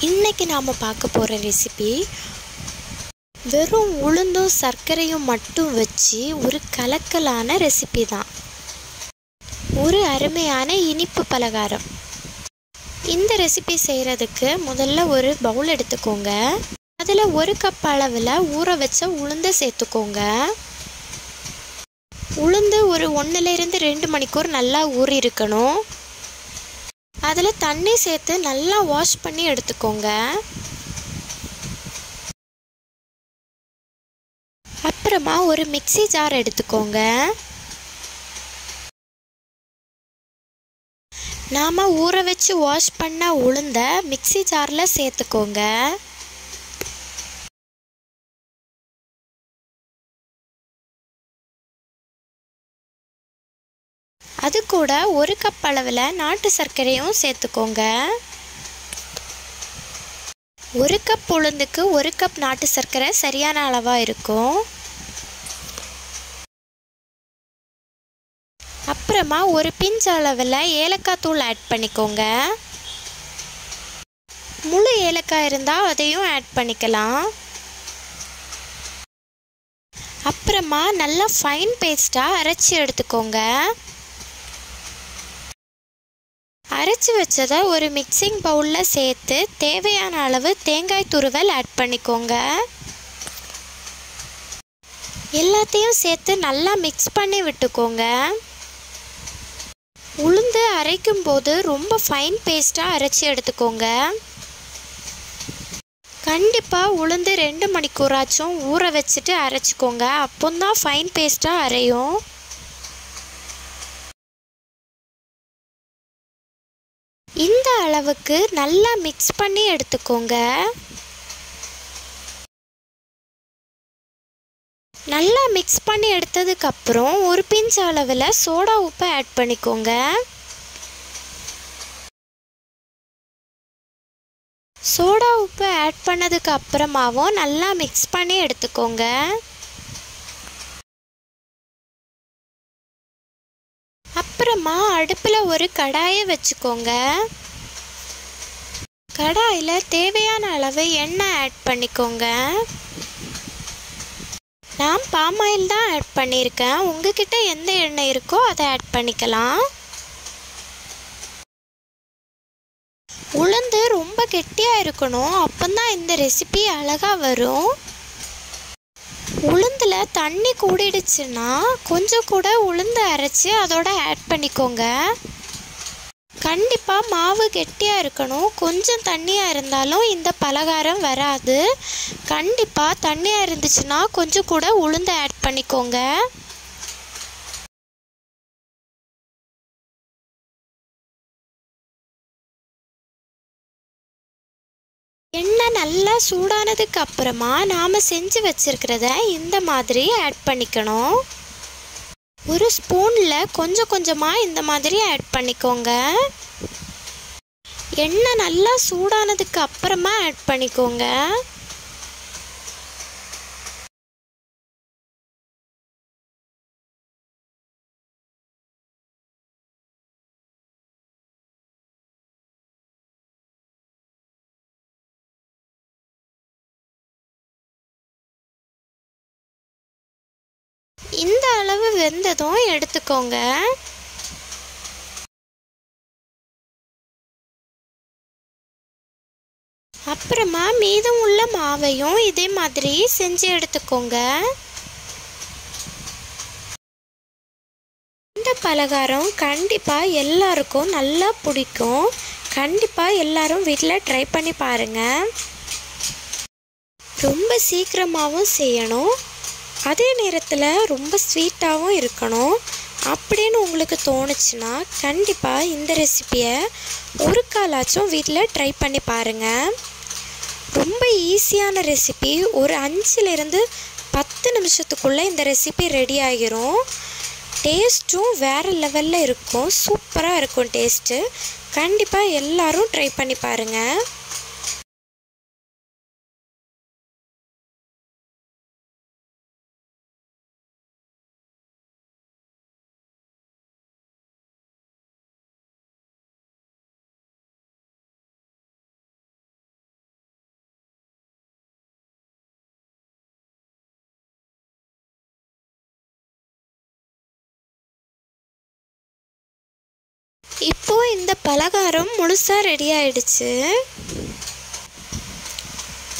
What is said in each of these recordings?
இன்னைக்கு நாம் பார்க்க போகிற ரெசிபி வெறும் உளுந்தும் சர்க்கரையும் மட்டும் வச்சு ஒரு கலக்கலான ரெசிபி தான். ஒரு அருமையான இனிப்பு பலகாரம். இந்த ரெசிபி செய்கிறதுக்கு முதல்ல ஒரு பவுல் எடுத்துக்கோங்க. அதில் 1 கப் அளவில் ஊற வச்ச உளுந்தை சேர்த்துக்கோங்க. உளுந்து ஒரு 1லேருந்து 2 மணிக்கூர் நல்லா ஊறி இருக்கணும். அதில் தண்ணி சேர்த்து நல்லா வாஷ் பண்ணி எடுத்துக்கோங்க. அப்புறமா ஒரு மிக்ஸி ஜார் எடுத்துக்கோங்க. நாம் ஊற வச்சு வாஷ் பண்ண உளுந்த மிக்ஸி ஜாரில் சேர்த்துக்கோங்க. அது கூட 1 கப் அளவில் நாட்டு சர்க்கரையும் சேர்த்துக்கோங்க. 1 கப் உளுந்துக்கு 1 கப் நாட்டு சர்க்கரை சரியான அளவாக இருக்கும். அப்புறமா ஒரு பிஞ்ச் அளவில் ஏலக்காய் தூள் ஆட் பண்ணிக்கோங்க. முழு ஏலக்காய் இருந்தால் அதையும் ஆட் பண்ணிக்கலாம். அப்புறமா நல்லா ஃபைன் பேஸ்ட்டாக அரைச்சி எடுத்துக்கோங்க. அரைச்சி வச்சதை ஒரு மிக்சிங் பவுலில் சேர்த்து தேவையான அளவு தேங்காய் துருவல் ஆட் பண்ணிக்கோங்க. எல்லாத்தையும் சேர்த்து நல்லா மிக்ஸ் பண்ணி விட்டுக்கோங்க. உளுந்து அரைக்கும் போது ரொம்ப ஃபைன் பேஸ்ட்டாக அரைச்சி எடுத்துக்கோங்க. கண்டிப்பாக உளுந்து 2 மணிக்கூராச்சும் ஊற வச்சுட்டு அரைச்சிக்கோங்க. அப்போ தான் ஃபைன் பேஸ்ட்டாக அரையும். இந்த அளவுக்கு நல்லா மிக்ஸ் பண்ணி எடுத்துக்கோங்க. நல்லா மிக்ஸ் பண்ணி எடுத்ததுக்கப்புறம் ஒரு பிஞ்ச் அளவில் சோடா உப்பை ஆட் பண்ணிக்கோங்க. சோடா உப்பு ஆட் பண்ணதுக்கு அப்புறமாவும் நல்லா மிக்ஸ் பண்ணி எடுத்துக்கோங்க. அப்புறமா அடுப்பில் ஒரு கடாயை வச்சுக்கோங்க. கடாயில் தேவையான அளவு எண்ணெய் ஆட் பண்ணிக்கோங்க. நான் பாம் ஆயில் தான் ஆட் பண்ணியிருக்கேன். உங்ககிட்ட எந்த எண்ணெய் இருக்கோ அதை ஆட் பண்ணிக்கலாம். உளுந்து ரொம்ப கெட்டியாக இருக்கணும். அப்போதான் இந்த ரெசிபி அழகாக வரும். உளுந்தில் தண்ணி கூடிடுச்சுன்னா கொஞ்சம் கூட உளுந்து அரைச்சி அதோட ஆட் பண்ணிக்கோங்க. கண்டிப்பாக மாவு கெட்டியாக இருக்கணும். கொஞ்சம் தண்ணியாக இருந்தாலும் இந்த பலகாரம் வராது. கண்டிப்பாக தண்ணியாக இருந்துச்சுன்னா கொஞ்சம் கூட உளுந்து ஆட் பண்ணிக்கோங்க. எண்ணெய் நல்லா சூடானதுக்கு அப்புறமா நாம் செஞ்சு வச்சிருக்கிறத இந்த மாதிரி ஆட் பண்ணிக்கணும். ஒரு ஸ்பூனில் கொஞ்சம் கொஞ்சமாக இந்த மாதிரி ஆட் பண்ணிக்கோங்க. எண்ணெய் நல்லா சூடானதுக்கு அப்புறமா ஆட் பண்ணிக்கோங்க. இந்த அளவு வெந்ததும் எடுத்துக்கோங்க. அப்புறமா மீதம் உள்ள மாவையும் இதே மாதிரி செஞ்சு எடுத்துக்கோங்க. இந்த பலகாரம் கண்டிப்பாக எல்லாருக்கும் நல்லா பிடிக்கும். கண்டிப்பாக எல்லாரும் வீட்டில் ட்ரை பண்ணி பாருங்கள். ரொம்ப சீக்கிரமாகவும் செய்யணும், அதே நேரத்தில் ரொம்ப ஸ்வீட்டாகவும் இருக்கணும் அப்படின்னு உங்களுக்கு தோணுச்சுன்னா கண்டிப்பாக இந்த ரெசிபியை ஒரு காலாச்சும் வீட்டில் ட்ரை பண்ணி பாருங்கள். ரொம்ப ஈஸியான ரெசிபி. ஒரு 5லேருந்து 10 நிமிஷத்துக்குள்ளே இந்த ரெசிபி ரெடி ஆகிரும். டேஸ்ட்டும் வேறு லெவலில் இருக்கும். சூப்பராக இருக்கும் டேஸ்ட்டு. கண்டிப்பாக எல்லோரும் ட்ரை பண்ணி பாருங்கள். இப்போ இந்த பலகாரம் முழுசாக ரெடி ஆயிடுச்சு.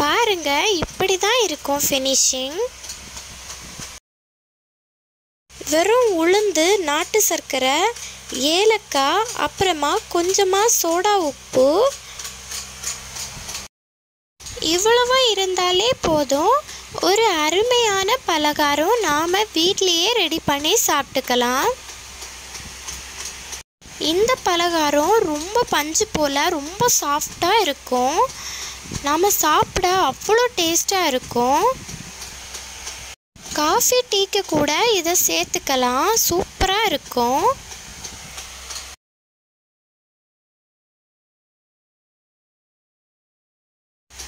பாருங்க, இப்படி தான் இருக்கும் ஃபினிஷிங். வெறும் உளுந்து, நாட்டு சர்க்கரை, ஏலக்காய், அப்புறமா கொஞ்சமாக சோடா உப்பு இவ்வளவு இருந்தாலே போதும். ஒரு அருமையான பலகாரம் நாம் வீட்டிலையே ரெடி பண்ணி சாப்பிட்டுக்கலாம். இந்த பலகாரம் ரொம்ப பஞ்சு போல் ரொம்ப சாஃப்டாக இருக்கும். நாம் சாப்பிட அவ்வளோ டேஸ்ட்டாக இருக்கும். காஃபி, டீக்கு கூட இதை சேர்த்துக்கலாம். சூப்பராக இருக்கும்.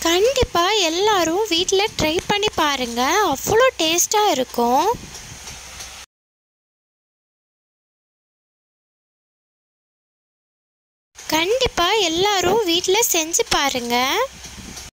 கண்டிப்பாக எல்லாரும் வீட்டில் ட்ரை பண்ணி பாருங்கள். அவ்வளோ டேஸ்ட்டாக இருக்கும். கண்டிப்பாக எல்லாரும் வீட்டில் செஞ்சு பாருங்கள்.